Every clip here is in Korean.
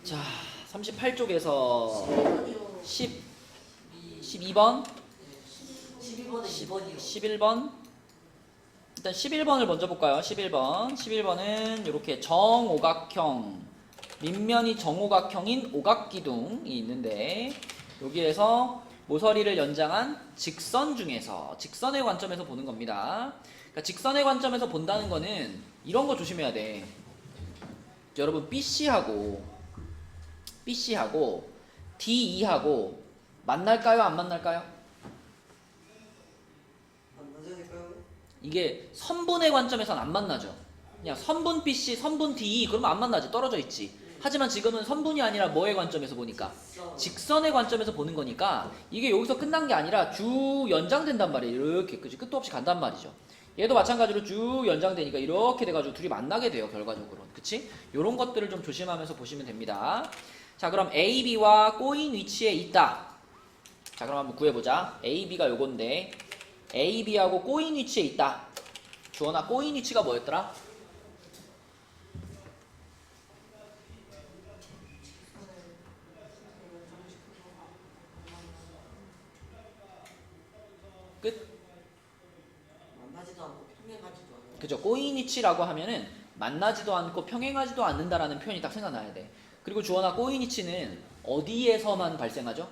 자, 38쪽에서 12번 12번에 2번이요. 11번 일단 11번을 먼저 볼까요? 11번은 이렇게 정오각형 밑면이 정오각형인 오각기둥이 있는데 여기에서 모서리를 연장한 직선 중에서 직선의 관점에서 보는 겁니다. 그러니까 직선의 관점에서 본다는 거는 이런 거 조심해야 돼. 여러분 BC하고 DE하고 만날까요? 안 만날까요? 안 맞으니까요? 이게 선분의 관점에서는 안 만나죠. 그냥 선분 BC, 선분 DE 그러면 안 만나지. 떨어져 있지. 하지만 지금은 선분이 아니라 뭐의 관점에서 보니까? 직선의 관점에서 보는 거니까 이게 여기서 끝난 게 아니라 쭉 연장된단 말이에요. 이렇게 그지 끝도 없이 간단 말이죠. 얘도 마찬가지로 쭉 연장되니까 이렇게 돼가지고 둘이 만나게 돼요. 결과적으로. 그치? 요런 것들을 좀 조심하면서 보시면 됩니다. 자, 그럼 AB와 꼬인 위치에 있다. 자, 그럼 한번 구해보자. AB가 요건데 AB하고 꼬인 위치에 있다. 주원아, 꼬인 위치가 뭐였더라? 끝. 만나지도 않고 평행하지도 않아요. 그죠? 꼬인 위치라고 하면은 만나지도 않고 평행하지도 않는다라는 표현이 딱 생각나야 돼. 그리고 주원아, 꼬인 위치는 어디에서만 발생하죠?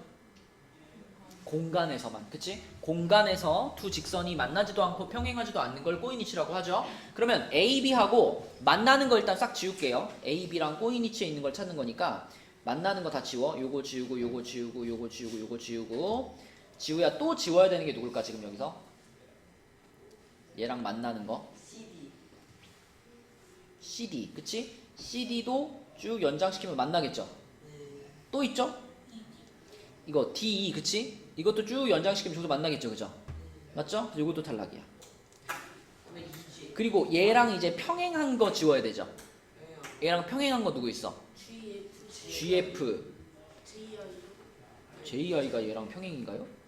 공간에서만. 그치? 공간에서 두 직선이 만나지도 않고 평행하지도 않는 걸 꼬인 위치라고 하죠. 그러면 AB하고 만나는 거 일단 싹 지울게요. AB랑 꼬인 위치에 있는 걸 찾는 거니까 만나는 거 다 지워. 요거 지우고 요거 지우고 요거 지우고 요거 지우고. 지우야, 또 지워야 되는 게 누굴까 지금 여기서? 얘랑 만나는 거 CD, 그치? CD도 쭉 연장시키면 만나겠죠? 네. 또 있죠? 이거 DE, 그치? 이것도 쭉 연장시키면 저도 만나겠죠, 그죠? 맞죠? 이것도 탈락이야. 그러면 2G. 그리고 얘랑 이제 평행한 거 지워야 되죠? 얘랑 평행한 거 누구 있어? GF, JI가 얘랑 평행인가요?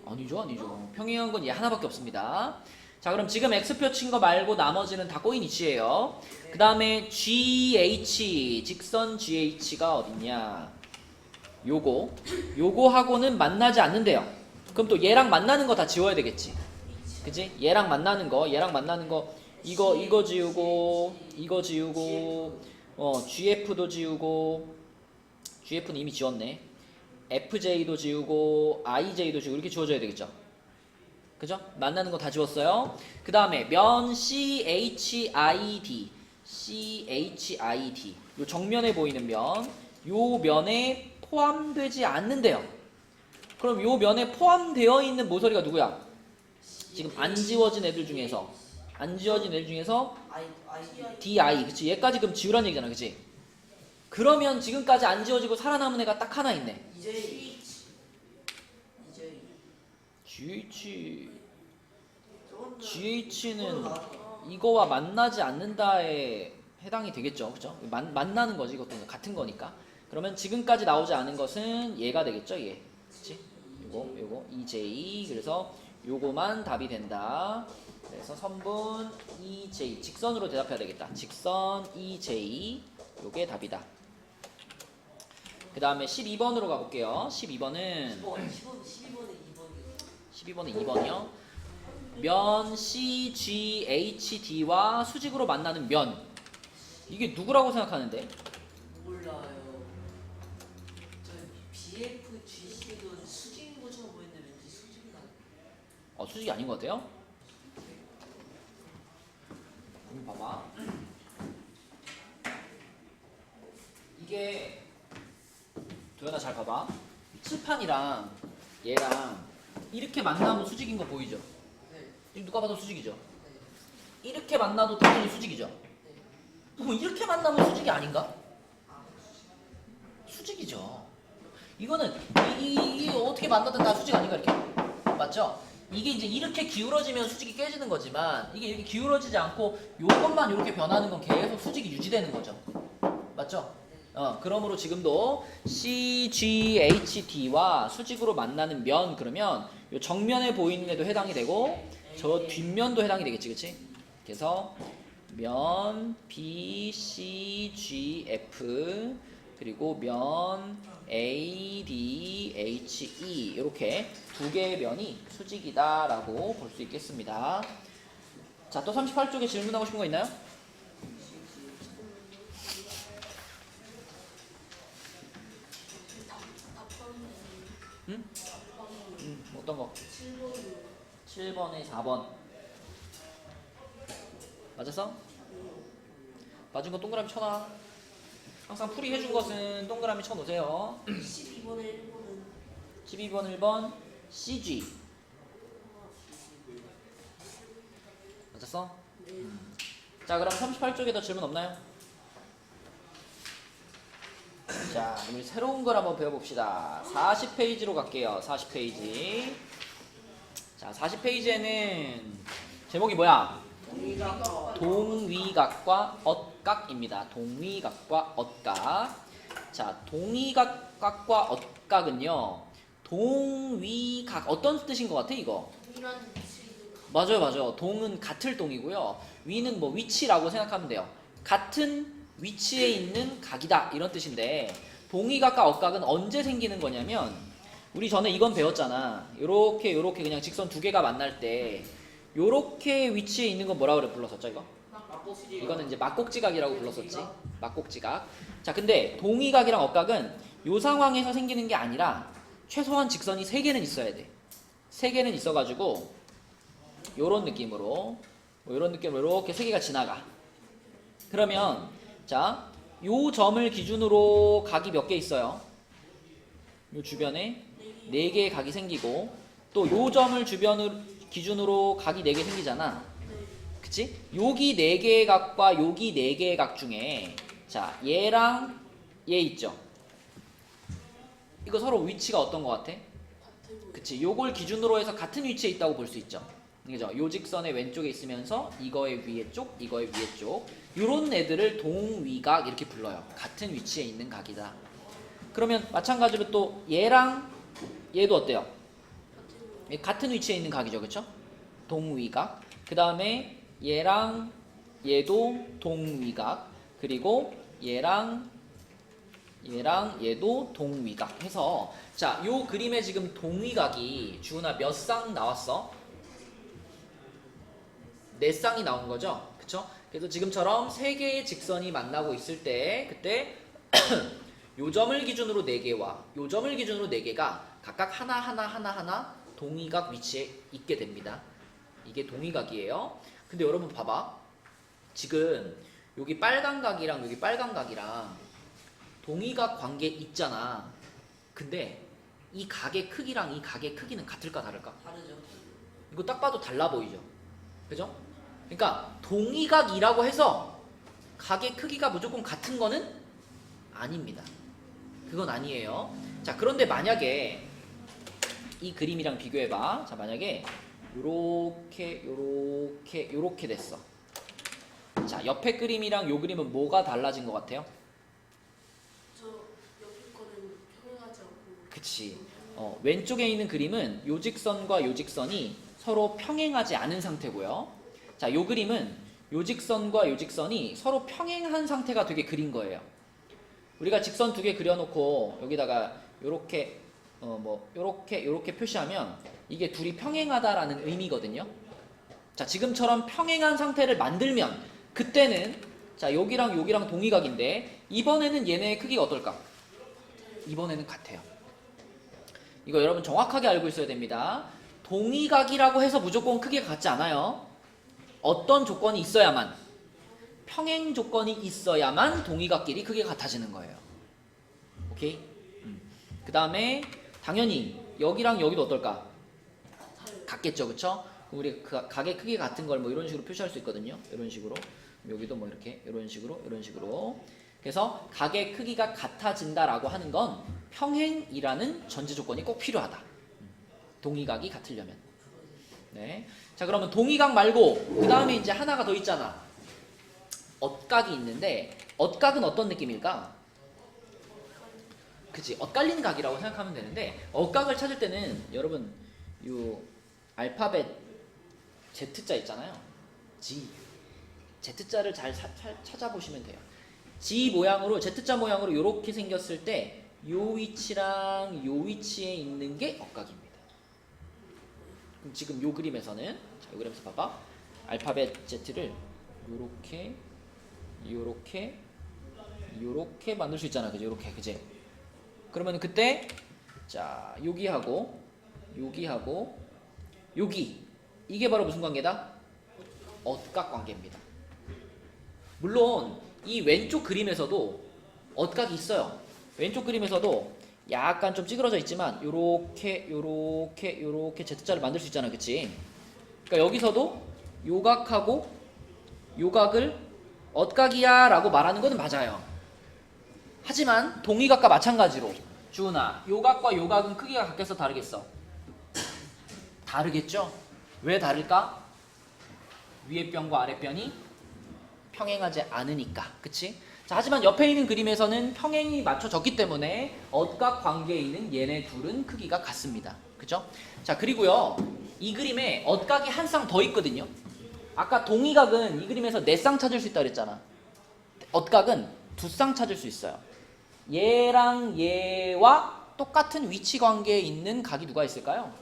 아니죠. 평행한 건 얘 하나밖에 없습니다. 자, 그럼 지금 X표 친 거 말고 나머지는 다 꼬인 위치예요. 그 다음에 GH, 직선 GH가 어딨냐? 요거하고는 만나지 않는데요. 그럼 또 얘랑 만나는 거 다 지워야 되겠지. 그치? 얘랑 만나는 거 이거 지우고 이거 지우고 GF도 지우고 GF는 이미 지웠네. FJ도 지우고 IJ도 지우고 이렇게 지워져야 되겠죠. 그죠? 만나는 거 다 지웠어요. 그 다음에 면 CHID 요 정면에 보이는 면, 요 면에 포함되지 않는데요. 그럼 요 면에 포함되어 있는 모서리가 누구야? 지금 안 지워진 애들 중에서 DI, 그치? 얘까지 그럼 지우란 얘기잖아, 그치? 그러면 지금까지 안 지워지고 살아남은 애가 딱 하나 있네. GH는 이거와 만나지 않는다에 해당이 되겠죠, 그죠? 만나는 거지, 이것도 같은 거니까. 그러면 지금까지 나오지 않은 것은 얘가 되겠죠, 얘. 그치? 요거 EJ. 그래서 요거만 답이 된다. 그래서 선분 EJ 직선으로 대답해야 되겠다. 직선 EJ 요게 답이다. 그 다음에 12번으로 가볼게요. 12번은 12번은 2번이요. 면 CGHD와 수직으로 만나는 면. 이게 누구라고 생각하는데? 몰라요. 저 BFGC도 수직인 것처럼 보이는데 왠지 수직이 아니에요. 수직이 아닌 것 같아요? 봐봐. 이게 도현아 잘 봐봐. 칠판이랑 얘랑 이렇게 만나면 수직인 거 보이죠? 네. 이거 누가 봐도 수직이죠? 네. 이렇게 만나도 당연히 수직이죠? 네. 그럼 이렇게 만나면 수직이 아닌가? 수직이죠. 이거는 이게 어떻게 만나든 다 수직 아닌가 이렇게? 맞죠? 이게 이제 이렇게 기울어지면 수직이 깨지는 거지만 이게 이렇게 기울어지지 않고 요것만 이렇게 변하는 건 계속 수직이 유지되는 거죠. 맞죠? 그러므로 지금도 CGHD와 수직으로 만나는 면 그러면 요 정면에 보이는 애도 해당이 되고 저 뒷면도 해당이 되겠지, 그치? 그래서 면 BCGF 그리고 면 ADHE 이렇게 두 개의 면이 수직이다라고 볼 수 있겠습니다. 자, 또 38쪽에 질문하고 싶은 거 있나요? 응? 어떤 거? 7번에 4번 맞았어? 맞은 거 동그라미 쳐놔. 항상 풀이 해준 것은 동그라미 쳐놓으세요. 12번에 1번은 12번 1번 CG 맞았어? 자, 그럼 38쪽에 더 질문 없나요? 자, 우리 새로운 걸 한번 배워봅시다. 40페이지로 갈게요. 40페이지. 자, 40페이지에는 제목이 뭐야? 동위각과 엇각입니다. 동위각과 엇각. 자, 동위각과 엇각은요. 동위각 어떤 뜻인 것 같아 이거? 맞아요. 동은 같을 동이고요. 위는 뭐 위치라고 생각하면 돼요. 같은 위치에 있는 각이다 이런 뜻인데 동위각과 엇각은 언제 생기는 거냐면 우리 전에 이건 배웠잖아. 요렇게 그냥 직선 두 개가 만날 때 요렇게 위치에 있는 건 뭐라 그래 불렀었죠 이거? 이거는 이제 막곡지각이라고 불렀었지. 막곡지각. 자, 근데 동위각이랑 엇각은 요 상황에서 생기는 게 아니라 최소한 직선이 3개는 있어야 돼. 3개는 있어가지고 요런 느낌으로 이렇게 3개가 지나가. 그러면 자, 요 점을 기준으로 각이 몇 개 있어요? 요 주변에 4개의 각이 생기고 또 요 점을 기준으로 각이 4개 생기잖아. 그치? 여기 4개의 각과 여기 4개의 각 중에 자, 얘랑 얘 있죠? 이거 서로 위치가 어떤 것 같아? 그치? 요걸 기준으로 해서 같은 위치에 있다고 볼 수 있죠. 그죠? 요 직선의 왼쪽에 있으면서 이거의 위에 쪽, 이거의 위에 쪽 요런 애들을 동위각 이렇게 불러요. 같은 위치에 있는 각이다. 그러면 마찬가지로 또 얘랑 얘도 어때요? 같은 위치에 있는 각이죠. 그쵸? 동위각. 그 다음에 얘랑 얘도 동위각. 그리고 얘랑 얘도 동위각 해서 자, 요 그림에 지금 동위각이 주은아 몇 쌍 나왔어? 4쌍이 나온 거죠? 그쵸? 그래서 지금처럼 3개의 직선이 만나고 있을 때 그때 요 점을 기준으로 4개와 요 점을 기준으로 4개가 각각 하나 동위각 위치에 있게 됩니다. 이게 동위각이에요. 근데 여러분 봐봐. 지금 여기 빨간 각이랑 여기 빨간 각이랑 동위각 관계 있잖아. 근데 이 각의 크기랑 이 각의 크기는 같을까 다를까? 다르죠. 이거 딱 봐도 달라 보이죠? 그죠? 그러니까 동위각이라고 해서 각의 크기가 무조건 같은 거는 아닙니다. 그건 아니에요. 자, 그런데 만약에 이 그림이랑 비교해봐. 자, 만약에 요렇게 됐어. 자, 옆에 그림이랑 요 그림은 뭐가 달라진 것 같아요? 저 옆에 거는 평행하지 않고. 그치. 왼쪽에 있는 그림은 요 직선과 요 직선이 서로 평행하지 않은 상태고요. 자, 요 그림은 요 직선과 요 직선이 서로 평행한 상태가 되게 그린 거예요. 우리가 직선 2개 그려놓고 여기다가 요렇게 요렇게 표시하면 이게 둘이 평행하다라는 의미거든요. 자, 지금처럼 평행한 상태를 만들면 그때는 자, 여기랑 동위각인데 이번에는 얘네의 크기가 어떨까? 이번에는 같아요. 이거 여러분 정확하게 알고 있어야 됩니다. 동위각이라고 해서 무조건 크기가 같지 않아요. 어떤 조건이 있어야만 평행 조건이 있어야만 동위각끼리 크기가 같아지는 거예요. 오케이? 그 다음에 당연히 여기랑 여기도 어떨까? 같겠죠, 그쵸? 우리 그 각의 크기가 같은 걸 뭐 이런 식으로 표시할 수 있거든요. 이런 식으로. 여기도 뭐 이렇게 이런 식으로. 그래서 각의 크기가 같아진다라고 하는 건 평행이라는 전제 조건이 꼭 필요하다. 동위각이 같으려면. 네. 자, 그러면 동위각 말고 그 다음에 이제 하나가 더 있잖아. 엇각이 있는데 엇각은 어떤 느낌일까? 그치, 엇갈린 각이라고 생각하면 되는데 엇각을 찾을 때는 여러분 요 알파벳 Z자 있잖아요. G Z자를 잘 찾아보시면 돼요. G 모양으로 Z자 모양으로 이렇게 생겼을 때 요 위치랑 요 위치에 있는 게 억각입니다. 그럼 지금 요 그림에서는 자, 요 그림에서 봐봐. 알파벳 Z를 요렇게 요렇게 요렇게 만들 수 있잖아. 그죠? 요렇게. 그지? 그러면 그때 자, 여기하고 여기하고 여기 이게 바로 무슨 관계다? 억각 관계입니다. 물론 이 왼쪽 그림에서도 억각이 있어요. 왼쪽 그림에서도 약간 좀 찌그러져 있지만 요렇게 요렇게 요렇게 Z자를 만들 수 있잖아. 그치? 그러니까 여기서도 요각하고 요각을 억각이야 라고 말하는 것은 맞아요. 하지만 동의각과 마찬가지로 주은아, 요각과 요각은 크기가 같겠어 다르겠어? 다르겠죠? 왜 다를까? 위에 변과 아래 변이 평행하지 않으니까. 그치? 자, 하지만 옆에 있는 그림에서는 평행이 맞춰졌기 때문에 억각 관계에 있는 얘네 둘은 크기가 같습니다. 그죠? 자, 그리고요. 이 그림에 억각이 한 쌍 더 있거든요. 아까 동의각은 이 그림에서 4쌍 찾을 수 있다 그랬잖아. 억각은 2쌍 찾을 수 있어요. 얘랑 얘와 똑같은 위치 관계에 있는 각이 누가 있을까요?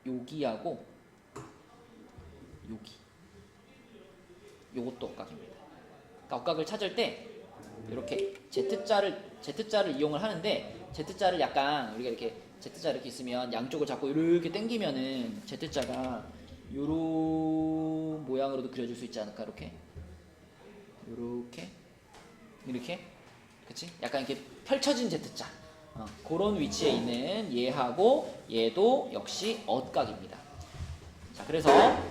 여기하고 여기. 요것도 억각입니다. 그러니까 억각을 찾을 때 이렇게 Z자를 이용을 하는데 Z자를 약간 우리가 이렇게 Z자 이렇게 있으면 양쪽을 잡고 이렇게 당기면은 Z자가 요런 모양으로도 그려줄 수 있지 않을까? 이렇게 그치? 약간 이렇게 펼쳐진 Z자 그런 위치에 있는 얘하고 얘도 역시 억각입니다. 자, 그래서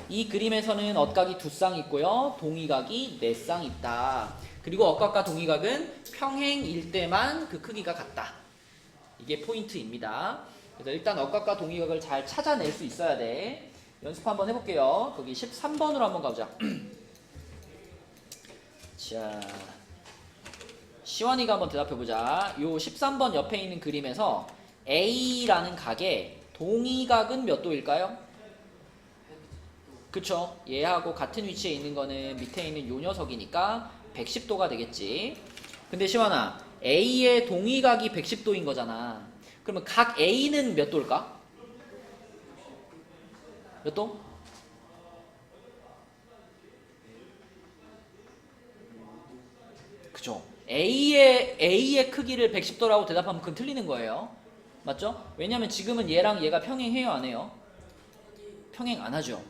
이 그림에서는 억각이 2쌍 있고요. 동의각이 4쌍 있다. 그리고 억각과 동의각은 평행일 때만 그 크기가 같다. 이게 포인트입니다. 그래서 일단 억각과 동의각을 잘 찾아낼 수 있어야 돼. 연습 한번 해볼게요. 거기 13번으로 한번 가보자. 자, 시원이가 한번 대답해보자. 요 13번 옆에 있는 그림에서 A라는 각의 동의각은 몇 도일까요? 그쵸? 얘하고 같은 위치에 있는 거는 밑에 있는 요 녀석이니까 110도가 되겠지. 근데 시원아, A의 동의각이 110도인 거잖아. 그러면 각 A는 몇 도일까? 몇 도? 그죠? A의 크기를 110도라고 대답하면 그건 틀리는 거예요. 맞죠? 왜냐면 지금은 얘랑 얘가 평행해요, 안 해요? 평행 안 하죠.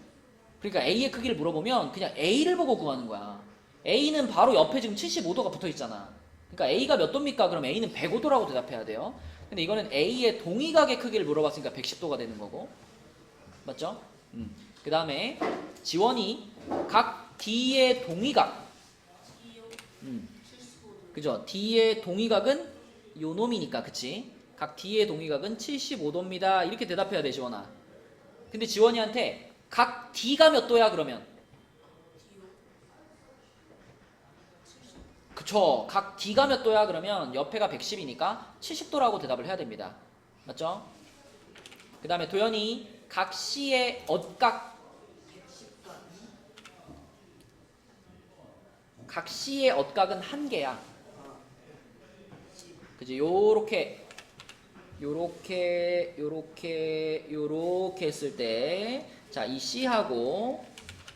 그러니까 A의 크기를 물어보면 그냥 A를 보고 구하는 거야. A는 바로 옆에 지금 75도가 붙어 있잖아. 그러니까 A가 몇 도입니까? 그럼 A는 105도라고 대답해야 돼요. 근데 이거는 A의 동의각의 크기를 물어봤으니까 110도가 되는 거고. 맞죠? 그 다음에 지원이 각 D의 동의각. 그죠? D의 동의각은 요 놈이니까, 그치? 각 D의 동의각은 75도입니다. 이렇게 대답해야 돼, 지원아. 근데 지원이한테 각 D가 몇 도야, 그러면? 그쵸. 각 D가 몇 도야, 그러면 옆에가 110이니까 70도라고 대답을 해야 됩니다. 맞죠? 그 다음에 도연이 각 C의 억각. 각 C의 억각은 한 개야. 그지? 요렇게 했을 때, 자, 이 C하고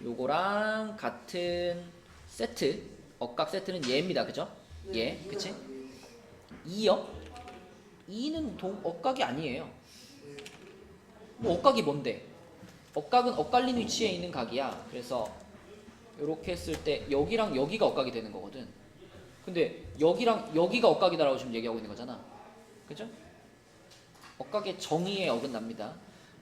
요거랑 같은 세트, 억각 세트는 얘입니다. 그죠? 얘, 그치? 2요? 2는 억각이 아니에요. 뭐 억각이 뭔데? 억각은 엇갈린 위치에 있는 각이야. 그래서 요렇게 했을 때 여기랑 여기가 억각이 되는 거거든. 근데 여기랑 여기가 억각이다라고 지금 얘기하고 있는 거잖아. 그죠? 억각의 정의에 어긋납니다.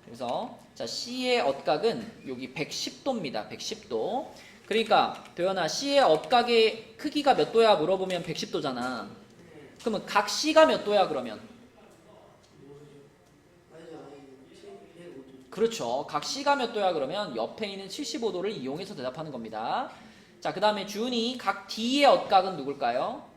그래서 자, C의 억각은 여기 110도입니다. 110도. 그러니까 도연아, C의 억각의 크기가 몇 도야 물어보면 110도잖아. 그러면 각 C가 몇 도야 그러면? 그렇죠. 각 C가 몇 도야 그러면 옆에 있는 75도를 이용해서 대답하는 겁니다. 자, 그 다음에 준이 각 D의 억각은 누굴까요?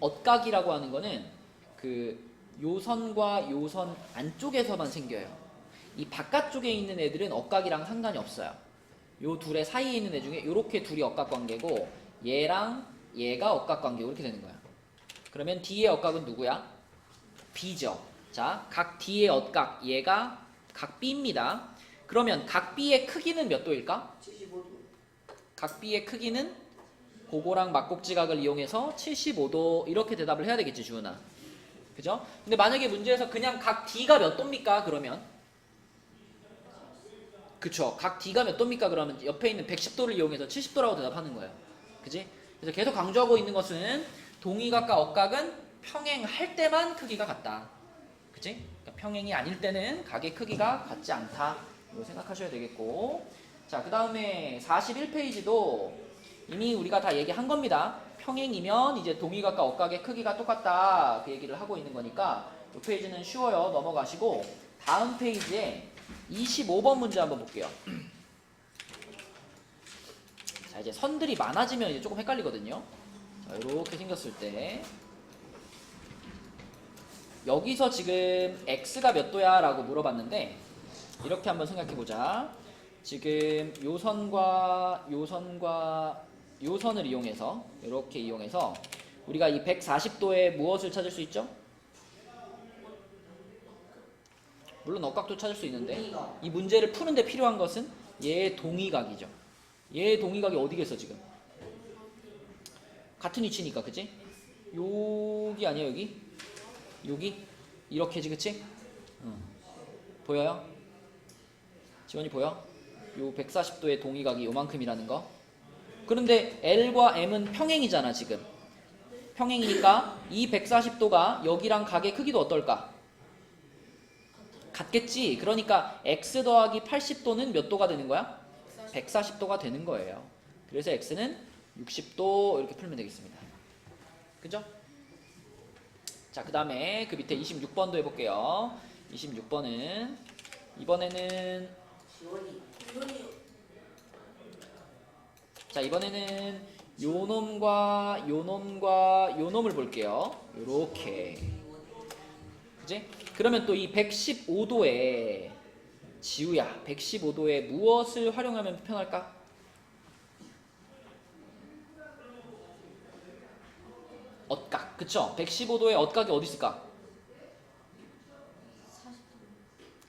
억각이라고 하는 거는 그 요선과 요선 안쪽에서만 생겨요. 이 바깥쪽에 있는 애들은 억각이랑 상관이 없어요. 요 둘의 사이에 있는 애 중에 요렇게 둘이 억각관계고 얘랑 얘가 억각관계고 이렇게 되는 거야. 그러면 D의 억각은 누구야? B죠. 자, 각 D의 억각 얘가 각 B입니다. 그러면 각 B의 크기는 몇 도일까? 75도. 각 B의 크기는 그거랑 막곡지각을 이용해서 75도 이렇게 대답을 해야 되겠지, 주은아. 그죠? 근데 만약에 문제에서 그냥 각 D가 몇 도입니까? 그러면 그쵸. 각 D가 몇 도입니까? 그러면 옆에 있는 110도를 이용해서 70도라고 대답하는 거예요. 그지? 그래서 계속 강조하고 있는 것은 동의각과 억각은 평행할 때만 크기가 같다. 그지? 그러니까 평행이 아닐 때는 각의 크기가 같지 않다. 이거 생각하셔야 되겠고. 자, 그 다음에 41페이지도 이미 우리가 다 얘기한 겁니다. 평행이면 이제 동의각과 억각의 크기가 똑같다. 그 얘기를 하고 있는 거니까 이 페이지는 쉬워요. 넘어가시고 다음 페이지에 25번 문제 한번 볼게요. 자, 이제 선들이 많아지면 이제 조금 헷갈리거든요. 자, 이렇게 생겼을 때 여기서 지금 x가 몇 도야? 라고 물어봤는데 이렇게 한번 생각해 보자. 지금 요선과 요선을 이용해서 이렇게 이용해서 우리가 이 140도에 무엇을 찾을 수 있죠? 물론 억각도 찾을 수 있는데 동의각. 이 문제를 푸는데 필요한 것은 얘의 동의각이죠. 얘의 동의각이 어디겠어 지금? 같은 위치니까, 그치? 여기 아니야, 여기? 여기? 이렇게지, 그치? 보여요? 지원이 보여? 요 140도의 동의각이 요만큼이라는 거. 그런데 L과 M은 평행이잖아, 지금. 평행이니까 이 140도가 여기랑 각의 크기도 어떨까? 같겠지. 그러니까 X 더하기 80도는 몇 도가 되는 거야? 140도가 되는 거예요. 그래서 X는 60도 이렇게 풀면 되겠습니다. 그죠? 자, 그 다음에 그 밑에 26번도 해볼게요. 26번은 이번에는 지원이. 이건이요. 자, 이번에는 요놈과 요놈과 요놈을 볼게요. 요렇게. 그지? 그러면 또 이 115도에 지우야 115도에 무엇을 활용하면 편할까? 억각. 그쵸? 115도의 억각이 어디 있을까?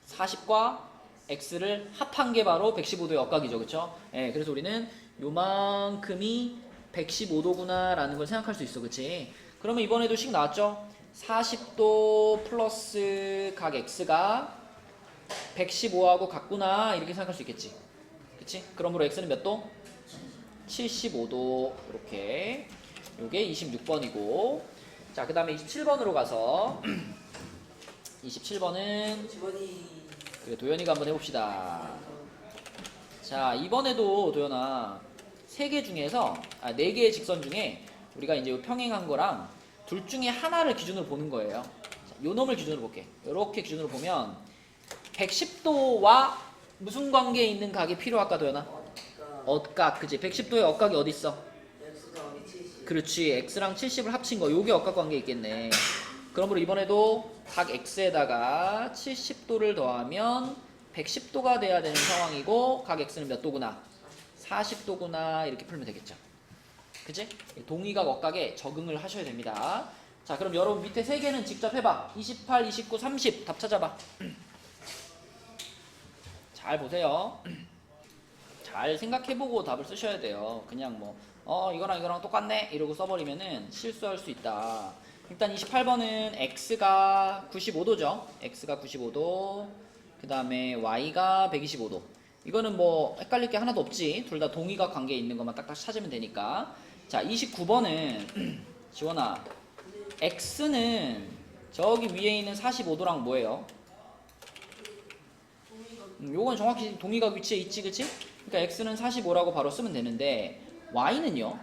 40과 x를 합한 게 바로 115도의 억각이죠. 그쵸? 예, 그래서 우리는 요만큼이 115도구나 라는 걸 생각할 수 있어. 그치? 그러면 이번에도 식 나왔죠? 40도 플러스 각 x가 115하고 같구나 이렇게 생각할 수 있겠지. 그치? 그러므로 x는 몇 도? 75도. 이렇게. 요게 26번이고. 자, 그 다음에 27번으로 가서 27번은 지원이. 그래, 도현이가 한번 해봅시다. 자, 이번에도 도현아 3개 중에서 4개의 직선 중에 우리가 이제 평행한 거랑 둘 중에 하나를 기준으로 보는 거예요. 자, 요 놈을 기준으로 볼게. 이렇게 기준으로 보면 110도와 무슨 관계에 있는 각이 필요할까, 도현아? 억각. 그치? 110도의 억각이 어디 있어? X 더하기 70. 그렇지. x랑 70을 합친 거. 요게 억각 관계 있겠네. 그러므로 이번에도 각 x에다가 70도를 더하면 110도가 돼야 되는 상황이고 각 x는 몇 도구나? 40도구나. 이렇게 풀면 되겠죠. 그치? 동의각 억각에 적응을 하셔야 됩니다. 자, 그럼 여러분 밑에 3개는 직접 해봐. 28, 29, 30 답 찾아봐. 잘 보세요. 잘 생각해보고 답을 쓰셔야 돼요. 그냥 뭐 이거랑 이거랑 똑같네 이러고 써버리면은 실수할 수 있다. 일단 28번은 x가 95도죠. x가 95도. 그 다음에 y가 125도. 이거는 뭐 헷갈릴 게 하나도 없지. 둘 다 동의각 관계에 있는 것만 딱딱 찾으면 되니까. 자, 29번은 지원아, x는 저기 위에 있는 45도랑 뭐예요? 동의가 요건 정확히 동의각 위치에 있지, 그치? 그러니까 x는 45라고 바로 쓰면 되는데 y는요?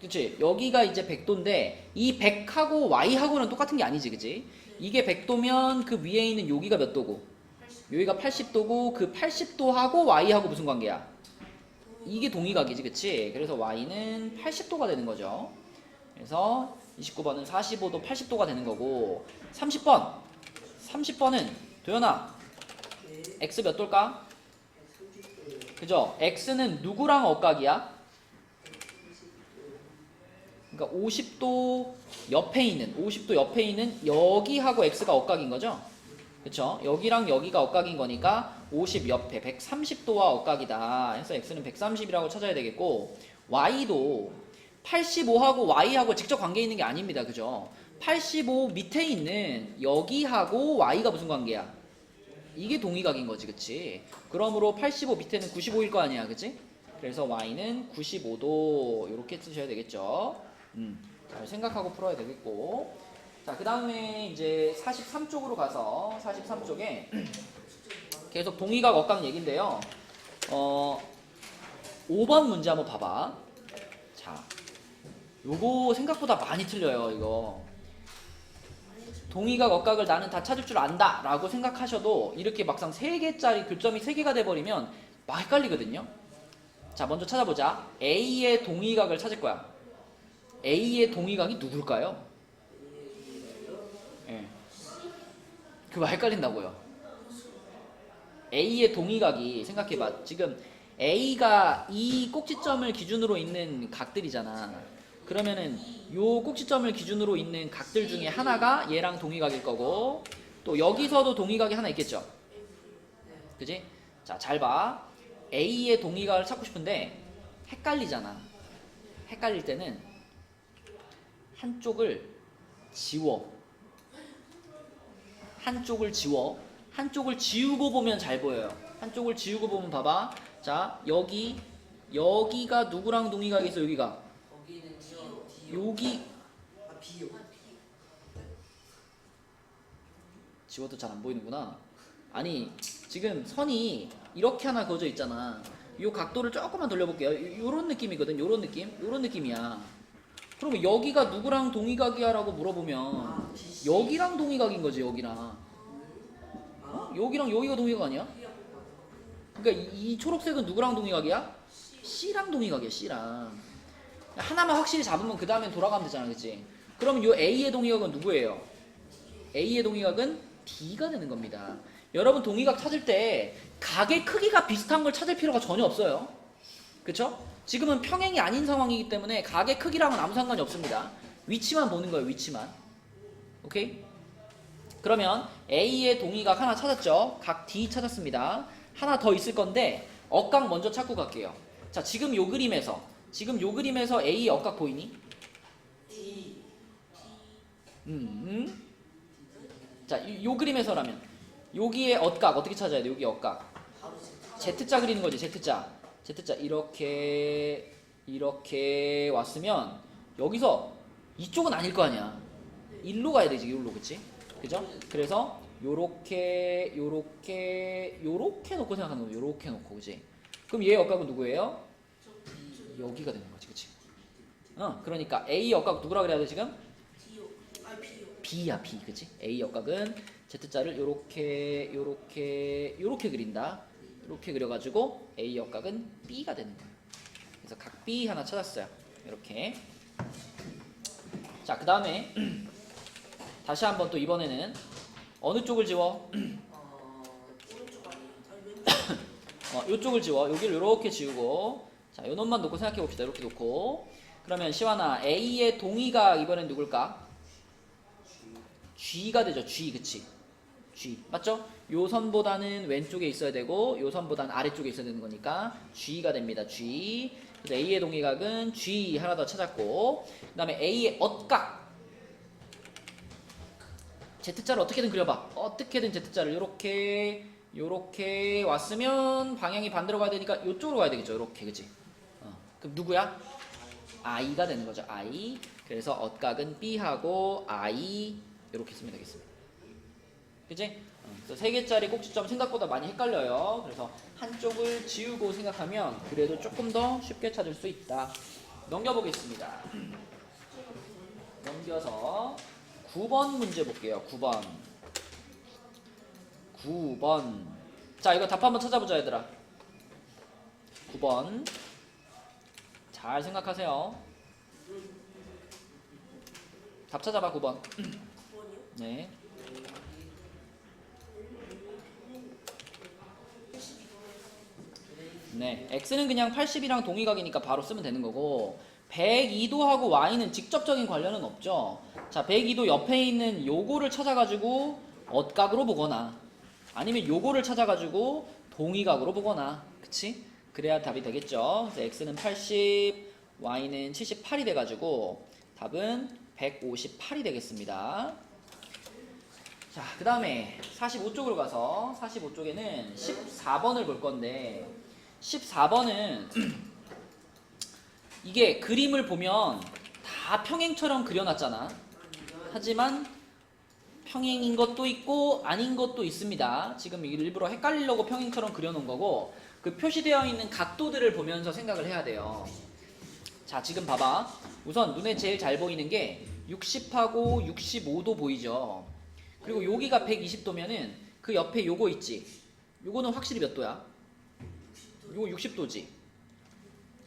그치? 여기가 이제 100도인데 이 100하고 y하고는 똑같은 게 아니지, 그치? 이게 100도면 그 위에 있는 여기가 몇 도고? 여기가 80도고 그 80도하고 y하고 무슨 관계야? 이게 동의각이지, 그치? 그래서 y는 80도가 되는 거죠. 그래서 29번은 45도 80도가 되는 거고 30번은 도연아 x 몇 도일까? 그죠? x는 누구랑 억각이야? 그러니까 50도 옆에 있는 여기하고 x가 억각인 거죠? 그쵸? 여기랑 여기가 억각인 거니까 50 옆에 130도와 억각이다. 해서 x는 130이라고 찾아야 되겠고 y도 85하고 y하고 직접 관계 있는 게 아닙니다. 그죠? 85 밑에 있는 여기하고 y가 무슨 관계야? 이게 동의각인 거지, 그치? 그러므로 85 밑에는 95일 거 아니야, 그치? 그래서 y는 95도 이렇게 쓰셔야 되겠죠. 잘 생각하고 풀어야 되겠고. 자, 그 다음에 이제 43쪽으로 가서 43쪽에 계속 동의각 억각 얘기인데요. 5번 문제 한번 봐봐. 자, 요거 생각보다 많이 틀려요, 이거. 동의각 억각을 나는 다 찾을 줄 안다 라고 생각하셔도 이렇게 막상 3개짜리 교점이 3개가 돼버리면 막 헷갈리거든요. 자, 먼저 찾아보자. A의 동의각을 찾을 거야. A의 동의각이 누굴까요? 예. 그거 헷갈린다고요. A의 동의각이 생각해봐. 지금 A가 이 꼭지점을 기준으로 있는 각들이잖아. 그러면은 요 꼭지점을 기준으로 있는 각들 중에 하나가 얘랑 동의각일 거고 또 여기서도 동의각이 하나 있겠죠. 그지? 자, 잘 봐. A의 동의각을 찾고 싶은데 헷갈리잖아. 헷갈릴 때는 한쪽을 지워. 한쪽을 지우고 보면 잘 보여요. 한쪽을 지우고 보면 봐봐. 자, 여기가 누구랑 동의각이 있어? 여기가 거기는 여기 비요. 지워도 잘 안 보이는구나. 아니, 지금 선이 이렇게 하나 그어져 있잖아. 요 각도를 조금만 돌려볼게요. 요런 느낌이거든. 요런 느낌이야. 그러면 여기가 누구랑 동의각이야? 라고 물어보면 여기랑 동의각인 거지. 여기랑 여기가 동의각 아니야? 그러니까 이 초록색은 누구랑 동의각이야? C랑 동의각이야. C랑. 하나만 확실히 잡으면 그 다음엔 돌아가면 되잖아. 그치? 그러면 요 A의 동의각은 누구예요? A의 동의각은 D가 되는 겁니다. 여러분 동의각 찾을 때 각의 크기가 비슷한 걸 찾을 필요가 전혀 없어요. 그쵸? 지금은 평행이 아닌 상황이기 때문에 각의 크기랑은 아무 상관이 없습니다. 위치만 보는 거예요. 위치만. 오케이? 그러면 A의 동의각 하나 찾았죠? 각 D 찾았습니다. 하나 더 있을 건데 억각 먼저 찾고 갈게요. 자, 지금 요 그림에서 A의 억각 보이니? 자, 요 그림에서라면 여기에 억각 어떻게 찾아야 돼? 여기 억각 Z자 그리는 거지. Z자 이렇게 왔으면 여기서 이쪽은 아닐 거 아니야. 일로 가야 되지. 일로. 그치? 그죠? 그래서 요렇게 놓고 생각하는 거예요. 요렇게 놓고. 그치? 그럼 얘의 억각은 누구예요? 여기가 되는 거지. 그치? 그러니까 A 억각 누구라 그래야 돼 지금? B야. B. 그치? A 억각은 Z자를 요렇게 그린다. 이렇게 그려가지고 A 역각은 B가 되는 거예요. 그래서 각 B 하나 찾았어요. 이렇게. 자, 그 다음에 다시 한번 또 이번에는 어느 쪽을 지워? 요쪽을 지워. 여기를 이렇게 지우고. 자, 요 놈만 놓고 생각해 봅시다. 이렇게 놓고. 그러면 시완아, A의 동의각 이번엔 누굴까? G가 되죠. G. 그치? G. 맞죠? 요 선보다는 왼쪽에 있어야 되고 요 선보다는 아래쪽에 있어야 되는 거니까 G가 됩니다. G. 그래서 A의 동의각은 G 하나 더 찾았고 그 다음에 A의 억각 Z자를 어떻게든 그려봐. 어떻게든 Z자를 요렇게 왔으면 방향이 반대로 가야 되니까 요쪽으로 가야 되겠죠. 요렇게. 그치? 그럼 누구야? I가 되는 거죠. I. 그래서 억각은 B하고 I 이렇게 쓰면 되겠습니다. 그치? 그래서 3개짜리 꼭지점 생각보다 많이 헷갈려요. 그래서 한쪽을 지우고 생각하면 그래도 조금 더 쉽게 찾을 수 있다. 넘겨보겠습니다. 넘겨서 9번 문제 볼게요. 9번. 자, 이거 답 한번 찾아보자, 얘들아. 9번. 잘 생각하세요. 답 찾아봐, 9번. 9번이요? 네. 네. x는 그냥 80이랑 동의각이니까 바로 쓰면 되는 거고, 102도하고 y는 직접적인 관련은 없죠. 자, 102도 옆에 있는 요거를 찾아가지고 엇각으로 보거나, 아니면 요거를 찾아가지고 동의각으로 보거나, 그치? 그래야 답이 되겠죠. 그래서 x는 80, y는 78이 돼가지고 답은 158이 되겠습니다. 자, 그 다음에 45쪽으로 가서 45쪽에는 14번을 볼 건데, 14번은 이게 그림을 보면 다 평행처럼 그려놨잖아. 하지만 평행인 것도 있고 아닌 것도 있습니다. 지금 일부러 헷갈리려고 평행처럼 그려놓은 거고, 그 표시되어 있는 각도들을 보면서 생각을 해야 돼요. 자, 지금 봐봐. 우선 눈에 제일 잘 보이는 게 60하고 65도 보이죠. 그리고 여기가 120도면은 그 옆에 요거 있지. 요거는 확실히 몇 도야? 요거 60도지.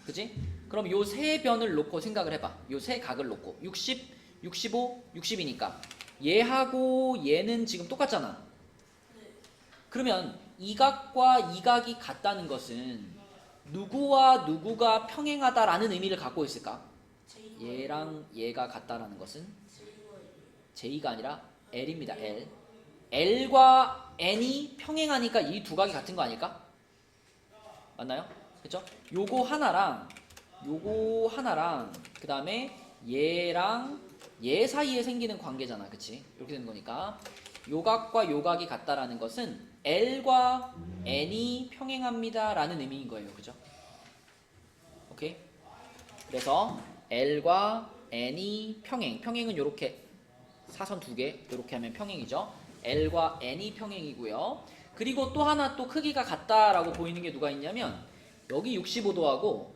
그지? 그럼 요 세 변을 놓고 생각을 해봐. 요 세 각을 놓고 60, 65, 60이니까 얘하고 얘는 지금 똑같잖아. 그러면 이 각과 이 각이 같다는 것은 누구와 누구가 평행하다라는 의미를 갖고 있을까? 얘랑 얘가 같다라는 것은 J가 아니라 L입니다. L. L과 N이 평행하니까 이 두 각이 같은 거 아닐까? 맞나요? 그쵸? 요거 하나랑 그 다음에 얘랑 얘 사이에 생기는 관계잖아. 그치? 이렇게 되는 거니까 요각과 요각이 같다라는 것은 L과 N이 평행합니다 라는 의미인 거예요. 그죠? 오케이? 그래서 L과 N이 평행은 요렇게 사선 두 개 요렇게 하면 평행이죠. L과 N이 평행이고요. 그리고 또 하나 또 크기가 같다라고 보이는 게 누가 있냐면 여기 65도하고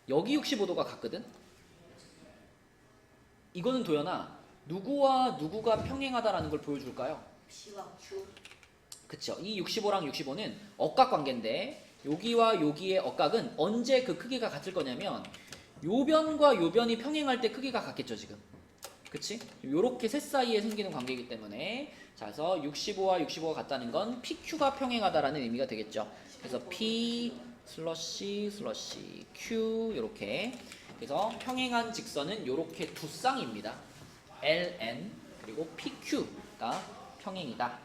여기 65도가 같거든. 이거는 도연아, 누구와 누구가 평행하다라는 걸 보여줄까요? P와 Q. 그쵸. 이 65랑 65는 억각 관계인데 여기와 여기의 억각은 언제 그 크기가 같을 거냐면 요 변과 요 변이 평행할 때 크기가 같겠죠 지금. 그치? 요렇게 셋 사이에 생기는 관계이기 때문에, 자, 그래서 65와 65가 같다는 건 PQ가 평행하다라는 의미가 되겠죠. 그래서 P 슬러시 Q 요렇게. 그래서 평행한 직선은 요렇게 두 쌍입니다. LN 그리고 PQ가 평행이다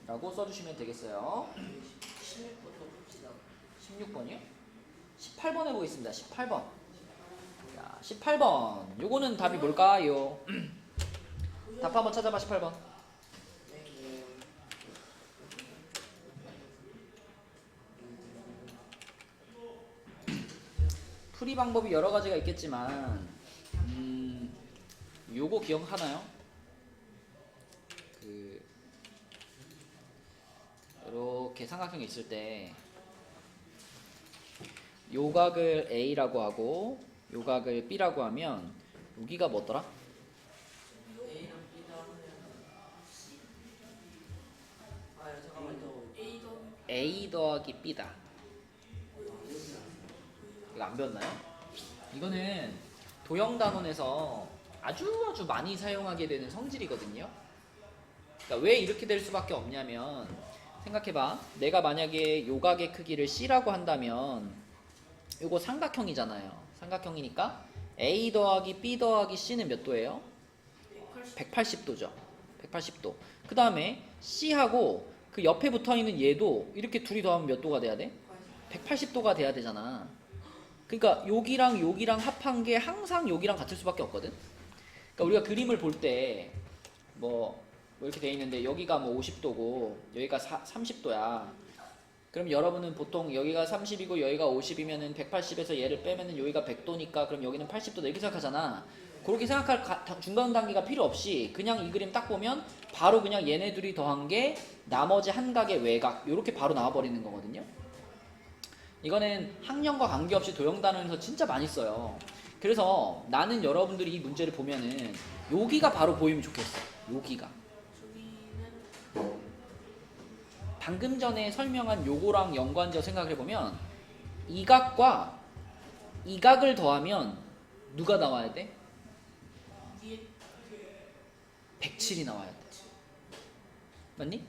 라고 써주시면 되겠어요. 16번도 봅시다. 16번이요? 18번 해보겠습니다. 18번. 자, 18번. 요거는 답이 뭘까요? 답 한번 찾아봐. 18번. 풀이 방법이 여러 가지가 있겠지만 요거 기억하나요? 이렇게 삼각형이 있을 때 요각을 A라고 하고 요각을 B라고 하면 여기가 뭐더라? A랑 B랑 잠깐만요. A 더하기 B다. 이거 안 배웠나요? 이거는 도형단원에서 아주 많이 사용하게 되는 성질이거든요. 그러니까 왜 이렇게 될 수밖에 없냐면, 생각해봐. 내가 만약에 요각의 크기를 C라고 한다면 요거 삼각형이잖아요. 삼각형이니까 A 더하기 B 더하기 C는 몇 도예요? 180도죠. 180도. 그 다음에 C하고 그 옆에 붙어있는 얘도 이렇게 둘이 더하면 몇 도가 돼야 돼? 180도가 돼야 되잖아. 그러니까 여기랑 합한 게 항상 여기랑 같을 수밖에 없거든. 그러니까 우리가 그림을 볼 때 뭐 이렇게 돼 있는데 여기가 뭐 50도고 여기가 30도야. 그럼 여러분은 보통 여기가 30이고 여기가 50이면은 180에서 얘를 빼면은 여기가 100도니까 그럼 여기는 80도다 이렇게 생각하잖아. 그렇게 생각할 중간 단계가 필요 없이 그냥 이 그림 딱 보면 바로 그냥 얘네 둘이 더한 게 나머지 한 각의 외곽 이렇게 바로 나와 버리는 거거든요. 이거는 학년과 관계없이 도형단원에서 진짜 많이 써요. 그래서 나는 여러분들이 이 문제를 보면은 여기가 바로 보이면 좋겠어. 여기가 저기는 방금 전에 설명한 요거랑 연관지어 생각해보면 이 각과 이 각을 더하면 누가 나와야 돼? 위에 107이 나와야 돼. 맞니?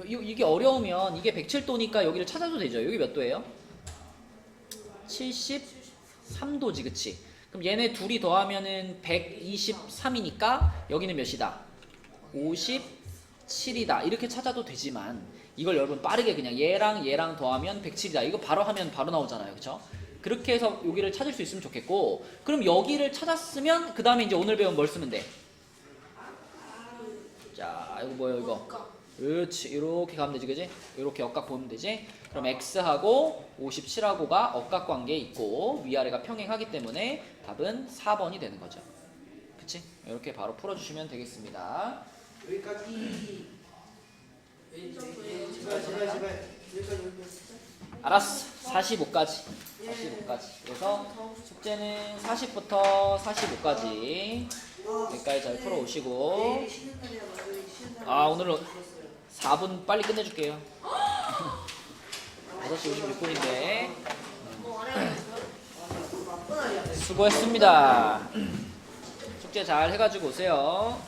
이게 어려우면 이게 107도니까 여기를 찾아도 되죠. 여기 몇 도예요? 73도지, 그치? 그럼 얘네 둘이 더하면은 123이니까 여기는 몇이다? 57이다. 이렇게 찾아도 되지만 이걸 여러분 빠르게 그냥 얘랑 더하면 107이다. 이거 바로 하면 바로 나오잖아요. 그쵸? 그렇게 해서 여기를 찾을 수 있으면 좋겠고, 그럼 여기를 찾았으면 그 다음에 이제 오늘 배운 뭘 쓰면 돼? 자, 이거 뭐예요, 이거? 어까 그렇지, 이렇게 가면 되지, 그지? 이렇게 억각 보면 되지. 그럼 x하고 57하고가 억각 관계에 있고 위아래가 평행하기 때문에 답은 4번이 되는 거죠. 그치? 이렇게 바로 풀어주시면 되겠습니다. 여기까지. 제발. 여기까지. 알았어. 45까지. 45까지. 그래서 숙제는 40부터 45까지 여기까지 잘 풀어오시고, 아, 오늘은 4분 빨리 끝내줄게요. 6시 56분인데 수고했습니다. 숙제 잘 해가지고 오세요.